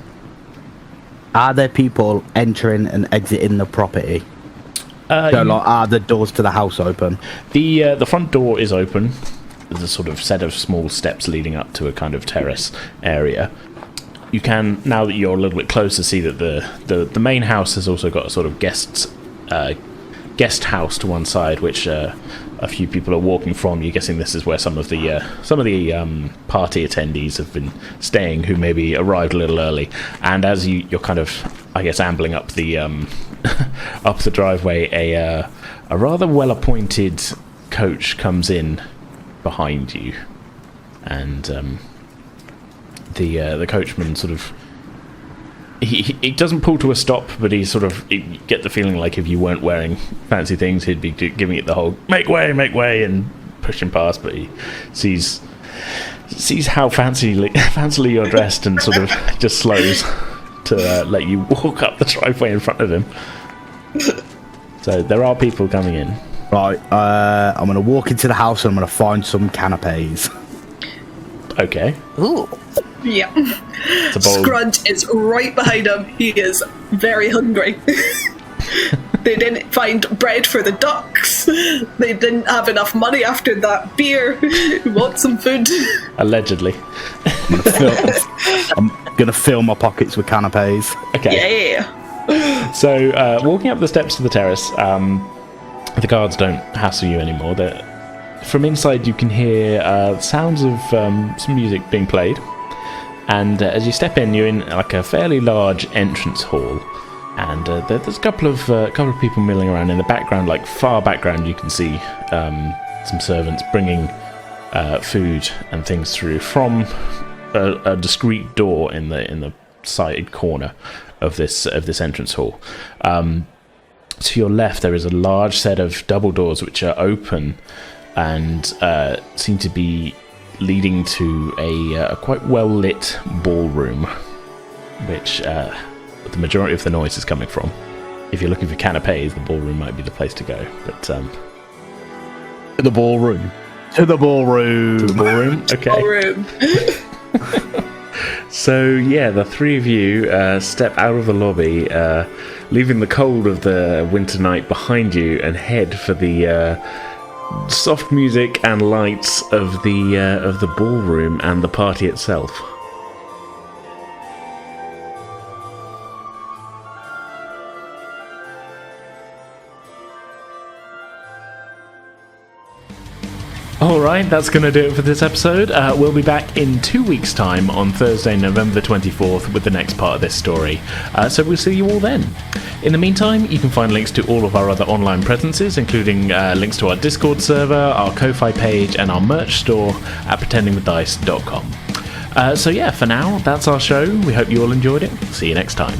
Are there people entering and exiting the property? Are the doors to the house open? The front door is open. There's a sort of set of small steps leading up to a kind of terrace area. You can, now that you're a little bit closer, see that the main house has also got a sort of guest house to one side, which a few people are walking from. You're guessing this is where some of the party attendees have been staying, who maybe arrived a little early. And as you're kind of, I guess, ambling up the up the driveway, a rather well-appointed coach comes in behind you, and the coachman sort of he doesn't pull to a stop, but you get the feeling like if you weren't wearing fancy things, he'd be giving it the whole make way and pushing past. But he sees how fancily you're dressed, and sort of just slows to let you walk up the driveway in front of him. So there are people coming in. Right, I'm going to walk into the house and I'm going to find some canapes. Okay. Ooh. Yeah. Scrunge is right behind him. He is very hungry. They didn't find bread for the ducks. They didn't have enough money after that beer. He wants some food. Allegedly. I'm going to fill my pockets with canapes. Okay. Yeah. So, walking up the steps to the terrace, the guards don't hassle you anymore. From inside you can hear sounds of some music being played, and as you step in, you're in like a fairly large entrance hall, and there's a couple of people milling around in the background. Like far background, you can see some servants bringing food and things through from a discreet door in the side corner of this entrance hall. To your left, there is a large set of double doors which are open and seem to be leading to a quite well-lit ballroom, which the majority of the noise is coming from. If you're looking for canapes, the ballroom might be the place to go. But To the ballroom. To the ballroom. To the ballroom? Okay. Ballroom. So, yeah, the three of you step out of the lobby, leaving the cold of the winter night behind you, and head for the soft music and lights of the ballroom and the party itself. Alright, that's going to do it for this episode. We'll be back in 2 weeks' time on Thursday, November 24th with the next part of this story. So we'll see you all then. In the meantime, you can find links to all of our other online presences, including links to our Discord server, our Ko-Fi page, and our merch store at pretendingwithdice.com. So yeah, for now, that's our show. We hope you all enjoyed it. See you next time.